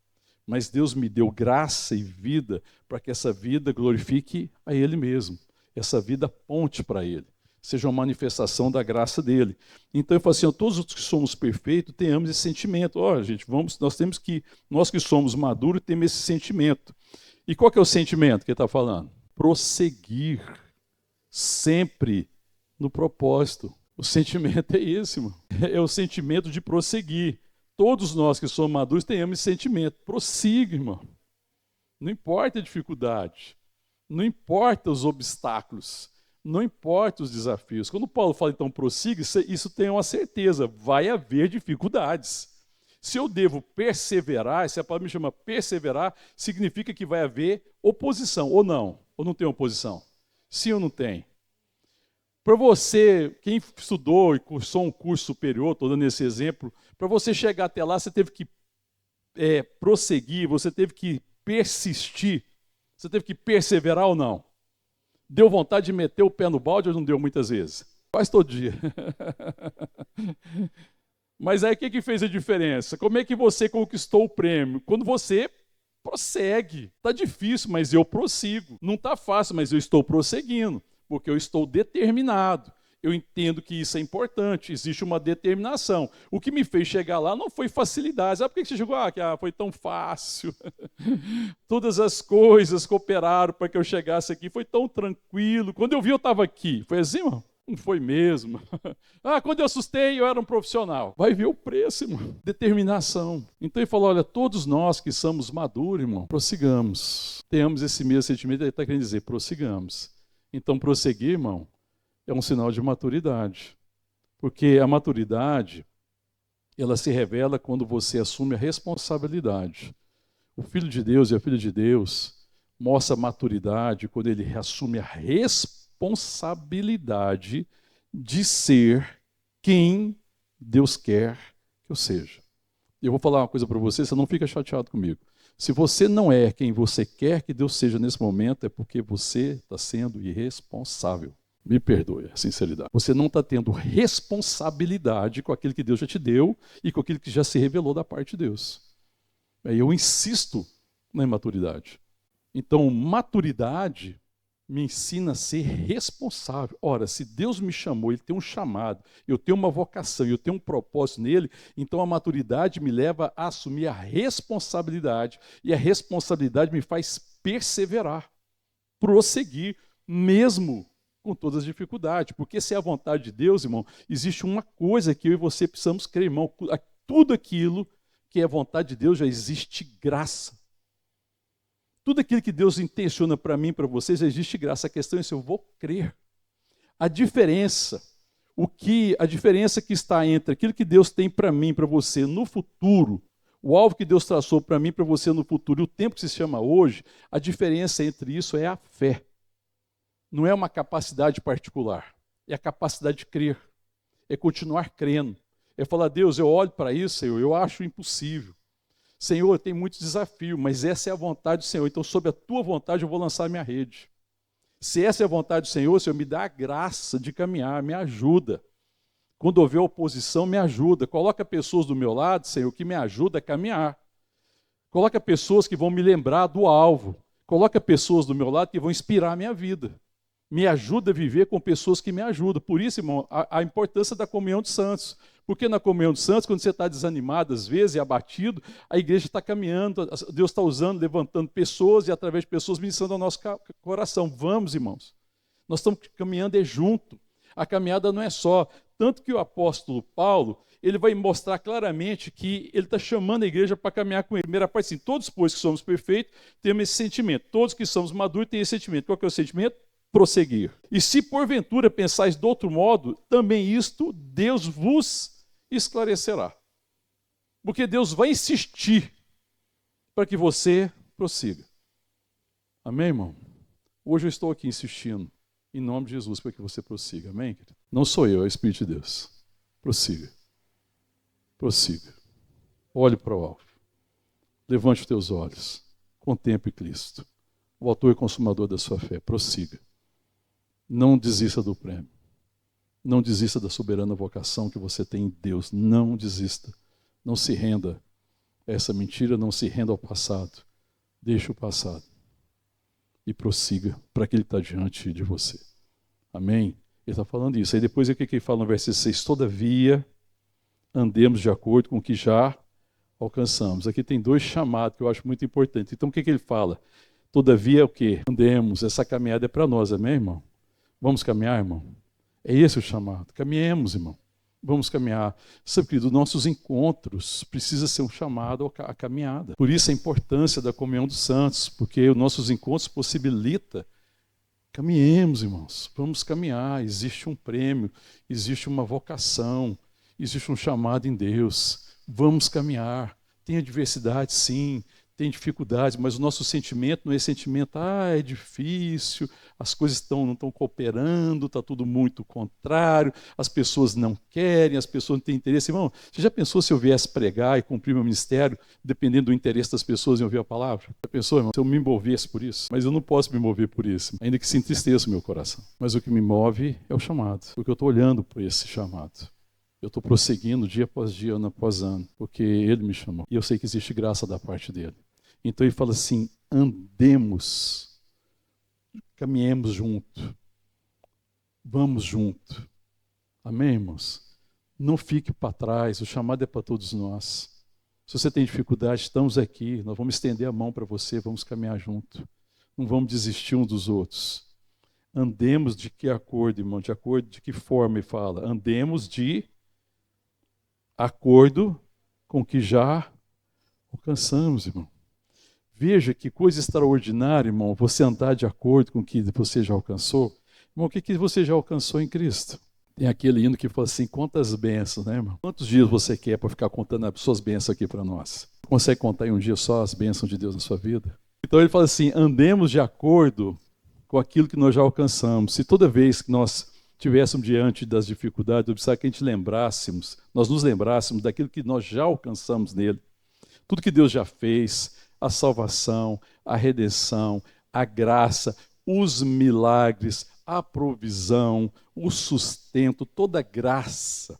mas Deus me deu graça e vida para que essa vida glorifique a Ele mesmo, essa vida ponte para Ele, seja uma manifestação da graça dele. Então eu falo assim, todos os que somos perfeitos tenhamos esse sentimento. Olha, gente, nós que somos maduros temos esse sentimento. E qual que é o sentimento que ele está falando? Prosseguir sempre no propósito. O sentimento é esse, irmão. É o sentimento de prosseguir. Todos nós que somos maduros tenhamos esse sentimento. Prossiga, irmão. Não importa a dificuldade, não importa os obstáculos, não importa os desafios. Quando Paulo fala, então, prossiga, isso tem uma certeza, vai haver dificuldades. Se eu devo perseverar, se a palavra me chama perseverar, significa que vai haver oposição, ou não? Ou não tem oposição? Sim ou não tem? Para você, quem estudou e cursou um curso superior, estou dando esse exemplo, para você chegar até lá, você teve que prosseguir, você teve que persistir, você teve que perseverar ou não? Deu vontade de meter o pé no balde ou não deu muitas vezes? Quase todo dia. Mas aí o que fez a diferença? Como é que você conquistou o prêmio? Quando você prossegue. Está difícil, mas eu prossigo. Não está fácil, mas eu estou prosseguindo, porque eu estou determinado. Eu entendo que isso é importante, existe uma determinação. O que me fez chegar lá não foi facilidade. Sabe por que você chegou? Foi tão fácil. Todas as coisas cooperaram para que eu chegasse aqui, foi tão tranquilo. Quando eu vi, eu estava aqui. Foi assim, irmão? Não foi mesmo. Quando eu assustei, eu era um profissional. Vai ver o preço, irmão. Determinação. Então ele falou, olha, todos nós que somos maduros, irmão, prossigamos. Tenhamos esse mesmo sentimento, ele está querendo dizer, prossigamos. Então prosseguir, irmão, é um sinal de maturidade. Porque a maturidade, ela se revela quando você assume a responsabilidade. O Filho de Deus e a Filha de Deus mostra a maturidade quando ele assume a responsabilidade de ser quem Deus quer que eu seja. Eu vou falar uma coisa para você não fica chateado comigo. Se você não é quem você quer que Deus seja nesse momento, é porque você está sendo irresponsável. Me perdoe a sinceridade. Você não está tendo responsabilidade com aquilo que Deus já te deu e com aquilo que já se revelou da parte de Deus. Eu insisto na imaturidade. Então, maturidade me ensina a ser responsável. Ora, se Deus me chamou, Ele tem um chamado, eu tenho uma vocação, eu tenho um propósito nele, então a maturidade me leva a assumir a responsabilidade, e a responsabilidade me faz perseverar, prosseguir, mesmo com todas as dificuldades. Porque se é a vontade de Deus, irmão, existe uma coisa que eu e você precisamos crer, irmão, tudo aquilo que é vontade de Deus já existe graça. Tudo aquilo que Deus intenciona para mim, para vocês, já existe graça. A questão é se eu vou crer. A diferença que está entre aquilo que Deus tem para mim, para você no futuro, o alvo que Deus traçou para mim, para você no futuro, e o tempo que se chama hoje, a diferença entre isso é a fé. Não é uma capacidade particular, é a capacidade de crer, é continuar crendo. É falar, Deus, eu olho para isso, Senhor, eu acho impossível. Senhor, tem muitos desafios, mas essa é a vontade do Senhor. Então, sob a tua vontade, eu vou lançar a minha rede. Se essa é a vontade do Senhor, Senhor, me dá a graça de caminhar, me ajuda. Quando houver oposição, me ajuda. Coloca pessoas do meu lado, Senhor, que me ajudam a caminhar. Coloca pessoas que vão me lembrar do alvo. Coloca pessoas do meu lado que vão inspirar a minha vida. me ajuda a viver com pessoas que me ajudam. Por isso, irmão, a importância da comunhão dos santos. Porque na comunhão dos santos, quando você está desanimado, às vezes, e abatido, a igreja está caminhando, Deus está usando, levantando pessoas, e através de pessoas ministrando ao nosso coração. Vamos, irmãos. Nós estamos caminhando junto. A caminhada não é só. Tanto que o apóstolo Paulo, ele vai mostrar claramente que ele está chamando a igreja para caminhar com ele. Primeira parte, assim, todos, pois que somos perfeitos, temos esse sentimento. Todos que somos maduros têm esse sentimento. Qual que é o sentimento? Prosseguir. E se porventura pensais de outro modo, também isto Deus vos esclarecerá. Porque Deus vai insistir para que você prossiga. Amém, irmão? Hoje eu estou aqui insistindo, em nome de Jesus, para que você prossiga. Amém, querido? Não sou eu, é o Espírito de Deus. Prossiga. Prossiga. Olhe para o alvo. Levante os teus olhos. Contemple Cristo, o autor e consumador da sua fé. Prossiga. Não desista do prêmio. Não desista da soberana vocação que você tem em Deus. Não desista. Não se renda a essa mentira, não se renda ao passado. Deixe o passado e prossiga para aquele que está diante de você. Amém? Ele está falando isso. Aí depois o que ele fala no versículo 6? Todavia, andemos de acordo com o que já alcançamos. Aqui tem dois chamados que eu acho muito importante. Então o que ele fala? Todavia o quê? Andemos. Essa caminhada é para nós, amém, irmão? Vamos caminhar, irmão? É esse o chamado. Caminhemos, irmão. Vamos caminhar. Sabe, querido, nossos encontros precisa ser um chamado à caminhada. Por isso a importância da comunhão dos santos, porque os nossos encontros possibilitam. Caminhemos, irmãos. Vamos caminhar. Existe um prêmio, existe uma vocação, existe um chamado em Deus. Vamos caminhar. Tem adversidade, sim. Tem dificuldades, mas o nosso sentimento não é sentimento, é difícil, as coisas não estão cooperando, está tudo muito contrário, as pessoas não querem, as pessoas não têm interesse. Irmão, você já pensou se eu viesse pregar e cumprir meu ministério, dependendo do interesse das pessoas em ouvir a palavra? Já pensou, irmão, se eu me envolvesse por isso? Mas eu não posso me mover por isso, ainda que se entristeça o meu coração. Mas o que me move é o chamado, porque eu estou olhando por esse chamado. Eu estou prosseguindo dia após dia, ano após ano, porque Ele me chamou. E eu sei que existe graça da parte dEle. Então Ele fala assim, andemos, caminhemos junto, vamos junto. Amém, irmãos? Não fique para trás, o chamado é para todos nós. Se você tem dificuldade, estamos aqui, nós vamos estender a mão para você, vamos caminhar junto. Não vamos desistir uns dos outros. Andemos de que acordo, irmão? De acordo de que forma Ele fala? Andemos de acordo com o que já alcançamos, irmão. Veja que coisa extraordinária, irmão, você andar de acordo com o que você já alcançou. Irmão, o que você já alcançou em Cristo? Tem aquele hino que fala assim, quantas bênçãos, né, irmão? Quantos dias você quer para ficar contando as suas bênçãos aqui para nós? Consegue contar em um dia só as bênçãos de Deus na sua vida? Então ele fala assim, andemos de acordo com aquilo que nós já alcançamos. Se toda vez que nós estivéssemos diante das dificuldades, eu precisava que a gente lembrassemos, nós nos lembrássemos daquilo que nós já alcançamos nele. Tudo que Deus já fez, a salvação, a redenção, a graça, os milagres, a provisão, o sustento, toda a graça.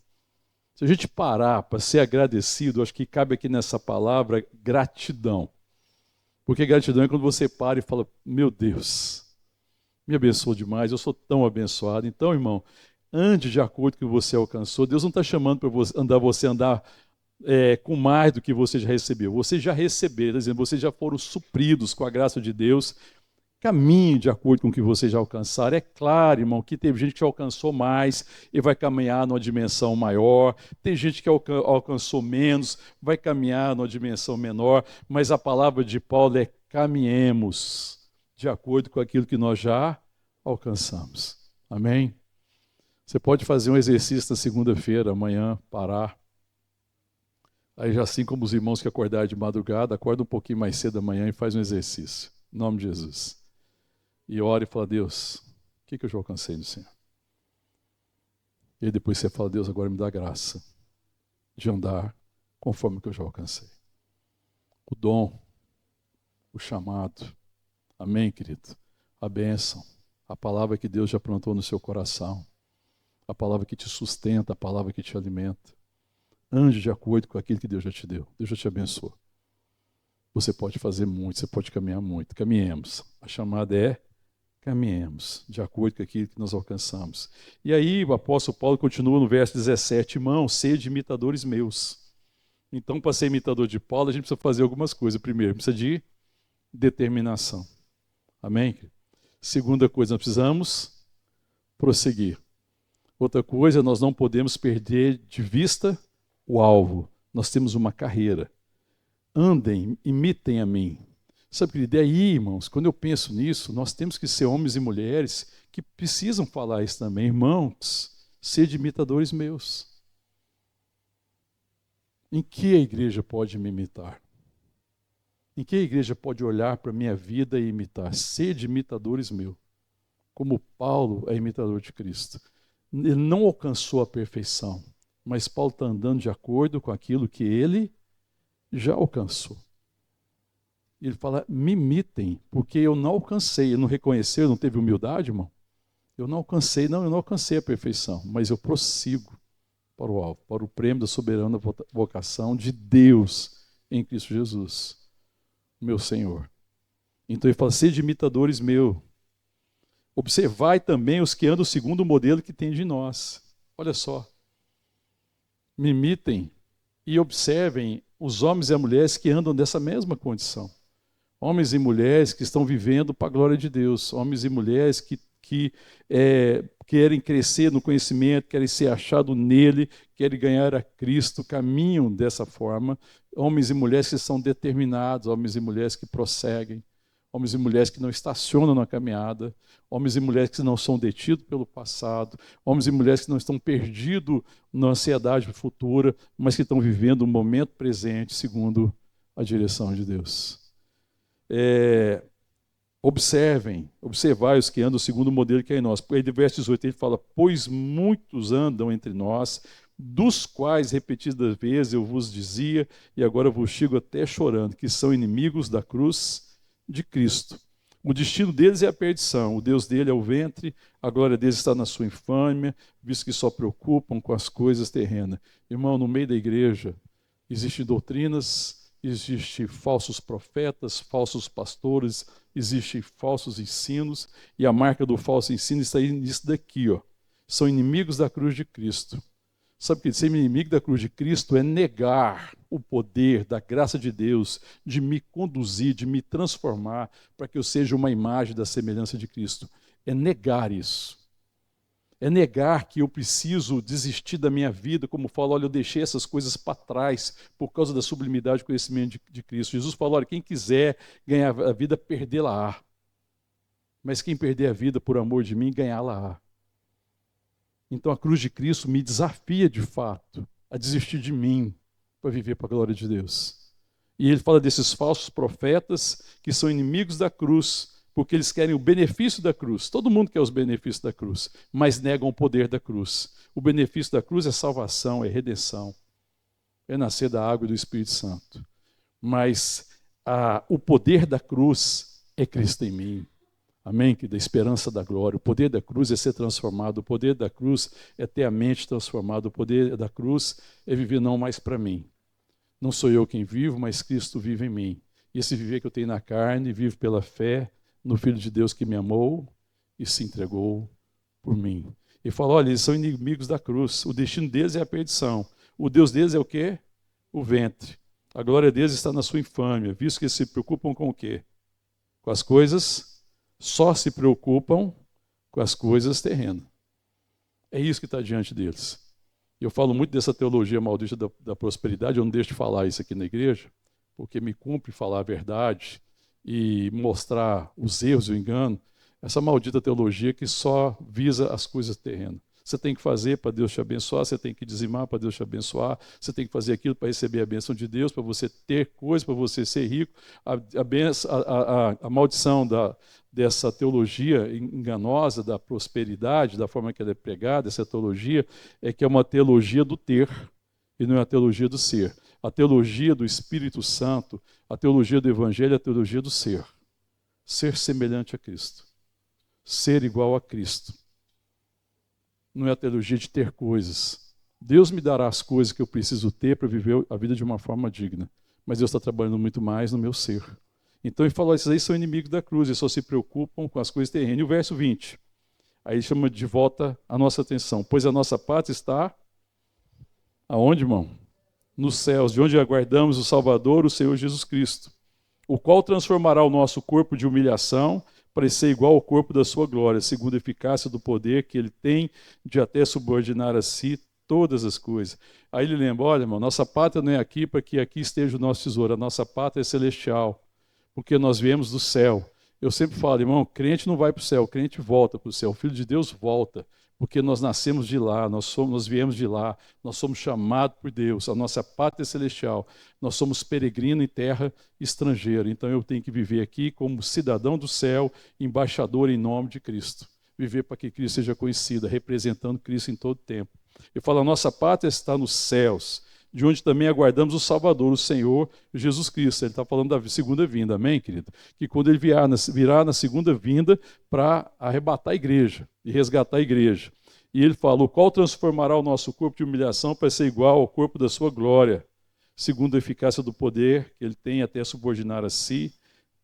Se a gente parar para ser agradecido, acho que cabe aqui nessa palavra gratidão. Porque gratidão é quando você para e fala, meu Deus, me abençoou demais, eu sou tão abençoado. Então, irmão, ande de acordo com o que você alcançou. Deus não está chamando para você andar com mais do que você já recebeu. Você já recebeu, está dizendo, vocês já foram supridos com a graça de Deus. Caminhe de acordo com o que você já alcançaram. É claro, irmão, que teve gente que já alcançou mais e vai caminhar numa dimensão maior. Tem gente que alcançou menos, vai caminhar numa dimensão menor. Mas a palavra de Paulo é caminhemos de acordo com aquilo que nós já alcançamos. Amém? Você pode fazer um exercício na segunda-feira, amanhã, parar. Aí já assim como os irmãos que acordaram de madrugada, acorda um pouquinho mais cedo da manhã e faz um exercício. Em nome de Jesus. E ora e fala, Deus, o que eu já alcancei no Senhor? E aí depois você fala, Deus, agora me dá graça de andar conforme o que eu já alcancei. O dom, o chamado. Amém, querido? A bênção, a palavra que Deus já plantou no seu coração. A palavra que te sustenta, a palavra que te alimenta. Ande de acordo com aquilo que Deus já te deu. Deus já te abençoou. Você pode fazer muito, você pode caminhar muito. Caminhemos. A chamada é caminhemos de acordo com aquilo que nós alcançamos. E aí o apóstolo Paulo continua no verso 17, irmãos, sede imitadores meus. Então, para ser imitador de Paulo, a gente precisa fazer algumas coisas. Primeiro, precisa de determinação. Amém? Segunda coisa, nós precisamos prosseguir. Outra coisa, nós não podemos perder de vista o alvo. Nós temos uma carreira. Andem, imitem a mim. Sabe, querido, e aí, irmãos, quando eu penso nisso, nós temos que ser homens e mulheres que precisam falar isso também. Irmãos, sede imitadores meus. Em que a igreja pode me imitar? Em que a igreja pode olhar para a minha vida e imitar? Sede imitadores meus. Como Paulo é imitador de Cristo. Ele não alcançou a perfeição, mas Paulo está andando de acordo com aquilo que ele já alcançou. Ele fala, me imitem, porque eu não alcancei. Ele não reconheceu, não teve humildade, irmão? Eu não alcancei a perfeição, mas eu prossigo para o alvo, para o prêmio da soberana vocação de Deus em Cristo Jesus, meu Senhor. Então ele fala, sede imitadores meus. Observai também os que andam segundo o modelo que tem de nós. Olha só. Me imitem e observem os homens e as mulheres que andam dessa mesma condição. Homens e mulheres que estão vivendo para a glória de Deus. Homens e mulheres que querem crescer no conhecimento, querem ser achados nele, querem ganhar a Cristo, caminham dessa forma. Homens e mulheres que são determinados, homens e mulheres que prosseguem. Homens e mulheres que não estacionam na caminhada, homens e mulheres que não são detidos pelo passado, homens e mulheres que não estão perdidos na ansiedade futura, mas que estão vivendo o momento presente segundo a direção de Deus. Observai os que andam segundo o modelo que é em nós. Aí, no verso 18, ele fala, pois muitos andam entre nós, dos quais repetidas vezes eu vos dizia, e agora vos chego até chorando, que são inimigos da cruz de Cristo. O destino deles é a perdição, o Deus dele é o ventre, a glória deles está na sua infâmia, visto que só preocupam com as coisas terrenas. Irmão, no meio da igreja existem doutrinas, existem falsos profetas, falsos pastores, existem falsos ensinos, e a marca do falso ensino está nisso daqui, ó. São inimigos da cruz de Cristo. Sabe que ser inimigo da cruz de Cristo é negar o poder da graça de Deus de me conduzir, de me transformar para que eu seja uma imagem da semelhança de Cristo. É negar isso. É negar que eu preciso desistir da minha vida, como fala, olha, eu deixei essas coisas para trás por causa da sublimidade do conhecimento de Cristo. Jesus falou, olha, quem quiser ganhar a vida, perdê-la-á. Mas quem perder a vida por amor de mim, ganhá-la-á. Então a cruz de Cristo me desafia de fato a desistir de mim para viver para a glória de Deus. E ele fala desses falsos profetas que são inimigos da cruz, porque eles querem o benefício da cruz. Todo mundo quer os benefícios da cruz, mas negam o poder da cruz. O benefício da cruz é salvação, é redenção, é nascer da água e do Espírito Santo. Mas o poder da cruz é Cristo em mim. Amém? Que da esperança da glória. O poder da cruz é ser transformado. O poder da cruz é ter a mente transformada. O poder da cruz é viver não mais para mim. Não sou eu quem vivo, mas Cristo vive em mim. E esse viver que eu tenho na carne, vivo pela fé no Filho de Deus que me amou e se entregou por mim. E fala, olha, eles são inimigos da cruz. O destino deles é a perdição. O Deus deles é o quê? O ventre. A glória deles está na sua infâmia, visto que eles se preocupam com o quê? Com as coisas. Só se preocupam com as coisas terrenas. É isso que está diante deles. Eu falo muito dessa teologia maldita da prosperidade, eu não deixo de falar isso aqui na igreja, porque me cumpre falar a verdade e mostrar os erros e o engano. Essa maldita teologia que só visa as coisas terrenas. Você tem que fazer para Deus te abençoar, você tem que dizimar para Deus te abençoar, você tem que fazer aquilo para receber a bênção de Deus, para você ter coisas, para você ser rico. A maldição dessa teologia enganosa da prosperidade, da forma que ela é pregada, essa teologia, é que é uma teologia do ter e não é a teologia do ser. A teologia do Espírito Santo, a teologia do Evangelho é a teologia do ser. Ser semelhante a Cristo. Ser igual a Cristo. Não é a teologia de ter coisas. Deus me dará as coisas que eu preciso ter para viver a vida de uma forma digna. Mas Deus está trabalhando muito mais no meu ser. Então ele falou, esses aí são inimigos da cruz, eles só se preocupam com as coisas terrenas. E o verso 20, aí chama de volta a nossa atenção. Pois a nossa pátria está aonde, irmão? Nos céus, de onde aguardamos o Salvador, o Senhor Jesus Cristo, o qual transformará o nosso corpo de humilhação para ser igual ao corpo da sua glória, segundo a eficácia do poder que ele tem de até subordinar a si todas as coisas. Aí ele lembra, olha, irmão, nossa pátria não é aqui para que aqui esteja o nosso tesouro, a nossa pátria é celestial, porque nós viemos do céu. Eu sempre falo, irmão, crente não vai para o céu, crente volta para o céu, o Filho de Deus volta, porque nós nascemos de lá, nós viemos de lá, nós somos chamados por Deus, a nossa pátria é celestial, nós somos peregrino em terra estrangeira, então eu tenho que viver aqui como cidadão do céu, embaixador em nome de Cristo, viver para que Cristo seja conhecido, representando Cristo em todo tempo. Eu falo, a nossa pátria está nos céus, de onde também aguardamos o Salvador, o Senhor Jesus Cristo. Ele está falando da segunda vinda, amém, querido? Que quando ele virá na segunda vinda para arrebatar a igreja e resgatar a igreja. E ele fala, o qual transformará o nosso corpo de humilhação para ser igual ao corpo da sua glória, segundo a eficácia do poder que ele tem até subordinar a si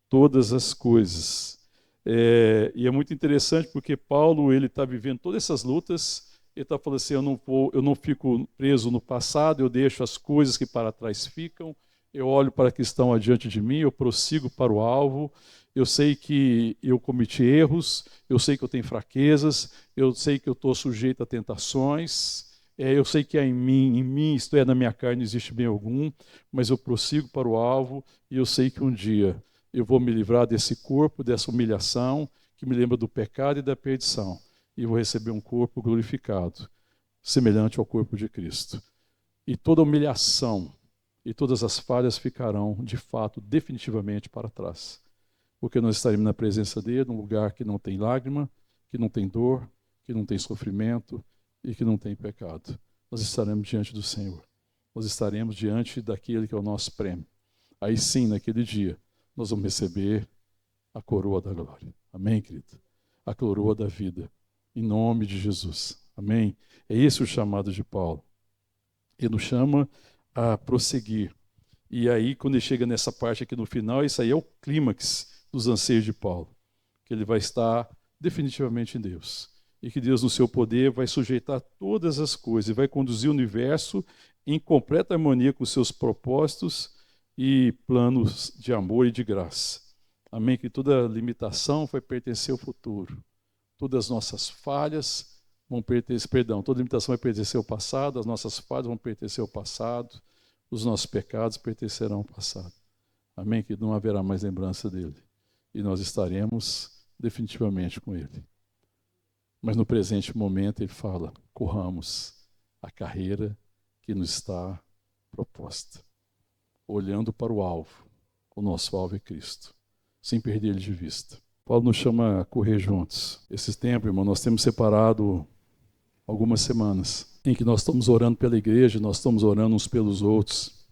todas as coisas. E é muito interessante porque Paulo ele está vivendo todas essas lutas. Ele está falando assim, eu não fico preso no passado, eu deixo as coisas que para trás ficam, eu olho para que estão adiante de mim, eu prossigo para o alvo, eu sei que eu cometi erros, eu sei que eu tenho fraquezas, eu sei que eu estou sujeito a tentações, eu sei que em mim, isto é, na minha carne, não existe bem algum, mas eu prossigo para o alvo e eu sei que um dia eu vou me livrar desse corpo, dessa humilhação, que me lembra do pecado e da perdição. E vou receber um corpo glorificado, semelhante ao corpo de Cristo. E toda humilhação e todas as falhas ficarão, de fato, definitivamente para trás. Porque nós estaremos na presença dele, num lugar que não tem lágrima, que não tem dor, que não tem sofrimento e que não tem pecado. Nós estaremos diante do Senhor. Nós estaremos diante daquele que é o nosso prêmio. Aí sim, naquele dia, nós vamos receber a coroa da glória. Amém, querido? A coroa da vida. Em nome de Jesus. Amém? É esse o chamado de Paulo. Ele nos chama a prosseguir. E aí, quando ele chega nessa parte aqui no final, isso aí é o clímax dos anseios de Paulo. Que ele vai estar definitivamente em Deus. E que Deus, no seu poder, vai sujeitar todas as coisas e vai conduzir o universo em completa harmonia com os seus propósitos e planos de amor e de graça. Amém? Que toda limitação vai pertencer ao futuro. Todas as nossas falhas vão pertencer, toda limitação vai pertencer ao passado, as nossas falhas vão pertencer ao passado, os nossos pecados pertencerão ao passado. Amém? Que não haverá mais lembrança dele. E nós estaremos definitivamente com ele. Mas no presente momento ele fala, corramos a carreira que nos está proposta. Olhando para o alvo. O nosso alvo é Cristo. Sem perder ele de vista. Paulo nos chama a correr juntos. Esse tempo, irmão, nós temos separado algumas semanas em que nós estamos orando pela igreja, nós estamos orando uns pelos outros.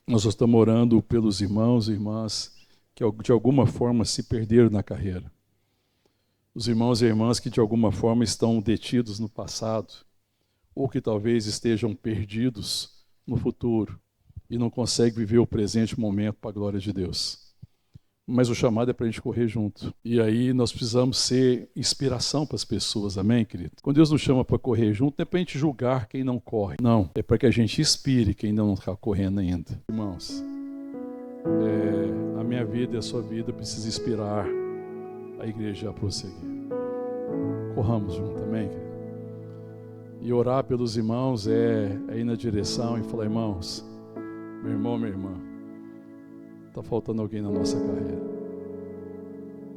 Nós estamos orando pelos irmãos e irmãs que de alguma forma se perderam na carreira. Os irmãos e irmãs que de alguma forma estão detidos no passado ou que talvez estejam perdidos no futuro e não conseguem viver o presente momento para a glória de Deus. Mas o chamado é para a gente correr junto. E aí nós precisamos ser inspiração para as pessoas, amém, querido? Quando Deus nos chama para correr junto, não é para a gente julgar quem não corre. Não, é para que a gente inspire quem não está correndo ainda. Irmãos, a minha vida e a sua vida precisa inspirar a igreja a prosseguir. Corramos junto, amém, querido? E orar pelos irmãos é ir na direção e falar, irmãos, meu irmão, minha irmã, está faltando alguém na nossa carreira.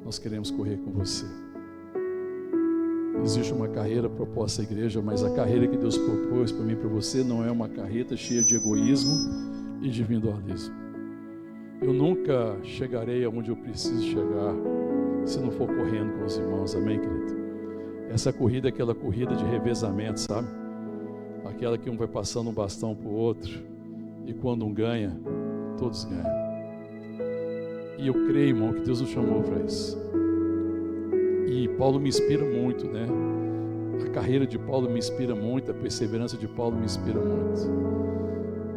Nós queremos correr com você. Existe uma carreira proposta à igreja, mas a carreira que Deus propôs para mim e para você não é uma carreta cheia de egoísmo e de individualismo. Eu nunca chegarei aonde eu preciso chegar se não for correndo com os irmãos, amém, querido? Essa corrida é aquela corrida de revezamento, sabe? Aquela que um vai passando um bastão para o outro e quando um ganha, todos ganham. E eu creio, irmão, que Deus nos chamou para isso. E Paulo me inspira muito, né? A carreira de Paulo me inspira muito, a perseverança de Paulo me inspira muito.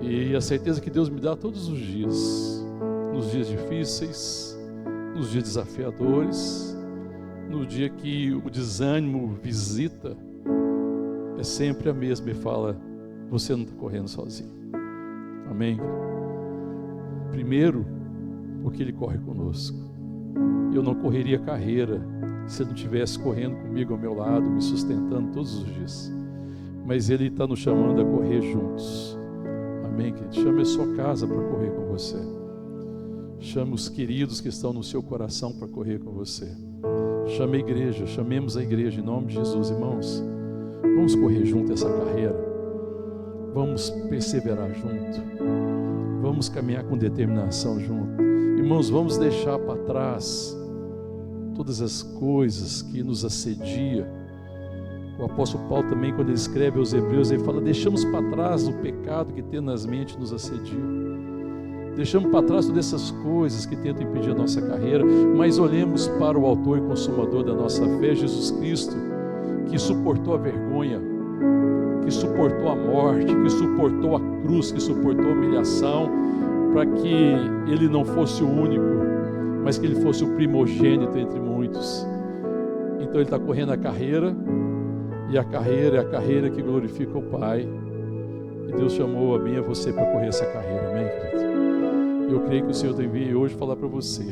E a certeza que Deus me dá todos os dias nos dias difíceis, nos dias desafiadores, no dia que o desânimo visita, é sempre a mesma e fala: você não está correndo sozinho. Amém? Primeiro, porque Ele corre conosco. Eu não correria carreira se Ele não estivesse correndo comigo ao meu lado, me sustentando todos os dias. Mas Ele está nos chamando a correr juntos. Amém, querido? Chame a sua casa para correr com você. Chame os queridos que estão no seu coração para correr com você. Chame a igreja, chamemos a igreja em nome de Jesus, irmãos. Vamos correr junto essa carreira. Vamos perseverar junto. Vamos caminhar com determinação junto. Irmãos, vamos deixar para trás todas as coisas que nos assediam. O apóstolo Paulo também, quando ele escreve aos Hebreus, ele fala: deixamos para trás o pecado que tenazmente nos assedia. Deixamos para trás todas essas coisas que tentam impedir a nossa carreira, mas olhemos para o autor e consumador da nossa fé, Jesus Cristo, que suportou a vergonha, que suportou a morte, que suportou a cruz, que suportou a humilhação, para que Ele não fosse o único, mas que Ele fosse o primogênito entre muitos. Então Ele está correndo a carreira, e a carreira é a carreira que glorifica o Pai. E Deus chamou a mim e a você para correr essa carreira, amém, querido? Eu creio que o Senhor envia hoje falar para você: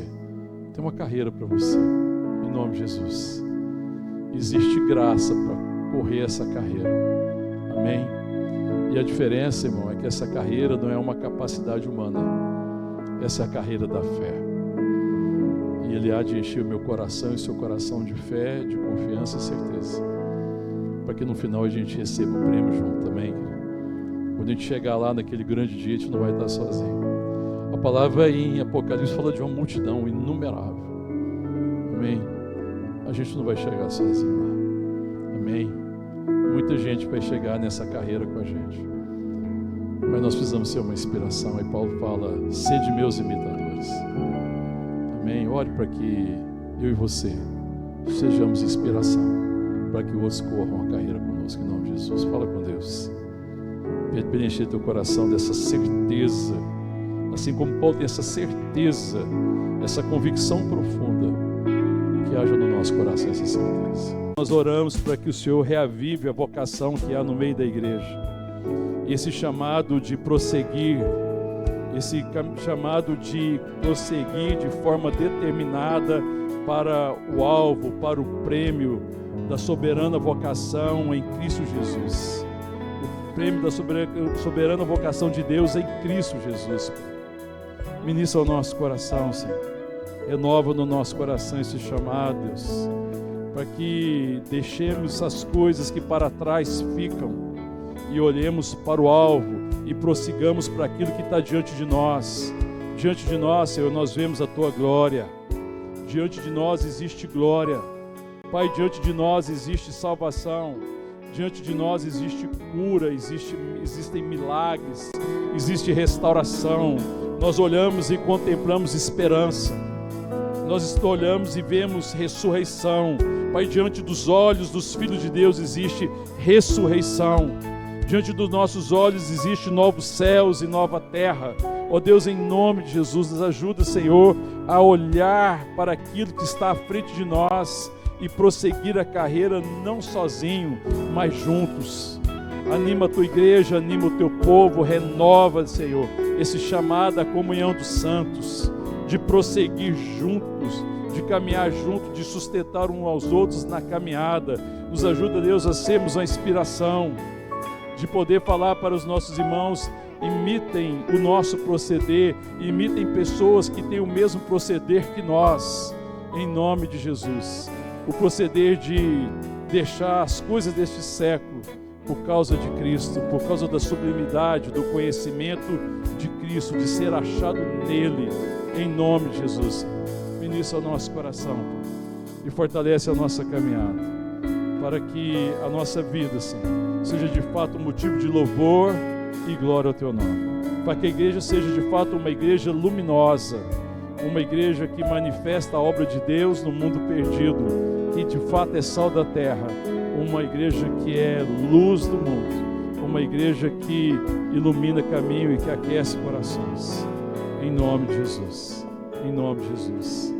tem uma carreira para você, em nome de Jesus. Existe graça para correr essa carreira, amém? E a diferença, irmão, é que essa carreira não é uma capacidade humana, essa é a carreira da fé. E Ele há de encher o meu coração e o seu coração de fé, de confiança e certeza, para que no final a gente receba o prêmio junto, amém? Quando a gente chegar lá naquele grande dia, a gente não vai estar sozinho. A palavra em Apocalipse fala de uma multidão inumerável, amém? A gente não vai chegar sozinho lá, amém? Muita gente vai chegar nessa carreira com a gente, mas nós precisamos ser uma inspiração. Aí Paulo fala: sede meus imitadores, amém? Ore para que eu e você sejamos inspiração, para que outros corram a carreira conosco, em nome de Jesus. Fala com Deus, pede para encher teu coração dessa certeza, assim como Paulo tem essa certeza, essa convicção profunda, que haja no nosso coração essa certeza. Nós oramos para que o Senhor reavive a vocação que há no meio da igreja, esse chamado de prosseguir, esse chamado de prosseguir de forma determinada para o alvo, para o prêmio da soberana vocação em Cristo Jesus. O prêmio da soberana vocação de Deus em Cristo Jesus. Ministra ao nosso coração, Senhor. Renova no nosso coração esse chamado, Deus, para que deixemos as coisas que para trás ficam e olhemos para o alvo e prossigamos para aquilo que está diante de nós. Diante de nós, Senhor, nós vemos a Tua glória. Diante de nós existe glória. Pai, diante de nós existe salvação. Diante de nós existe cura, existem milagres, existe restauração. Nós olhamos e contemplamos esperança. Nós olhamos e vemos ressurreição. Pai, diante dos olhos dos filhos de Deus existe ressurreição. Diante dos nossos olhos existe novos céus e nova terra. Ó Deus, em nome de Jesus, nos ajuda, Senhor, a olhar para aquilo que está à frente de nós e prosseguir a carreira não sozinho, mas juntos. Anima a Tua igreja, anima o Teu povo, renova, Senhor, esse chamado à comunhão dos santos, de prosseguir juntos, de caminhar juntos, de sustentar uns aos outros na caminhada. Nos ajuda, Deus, a sermos uma inspiração, de poder falar para os nossos irmãos: imitem o nosso proceder, imitem pessoas que têm o mesmo proceder que nós, em nome de Jesus. O proceder de deixar as coisas deste século por causa de Cristo, por causa da sublimidade, do conhecimento de Cristo, de ser achado nele, em nome de Jesus. Ministra o nosso coração e fortalece a nossa caminhada, para que a nossa vida, Senhor, seja de fato um motivo de louvor e glória ao Teu nome, para que a igreja seja de fato uma igreja luminosa, uma igreja que manifesta a obra de Deus no mundo perdido, que de fato é sal da terra, uma igreja que é luz do mundo, uma igreja que ilumina caminho e que aquece corações. Em nome de Jesus. Em nome de Jesus.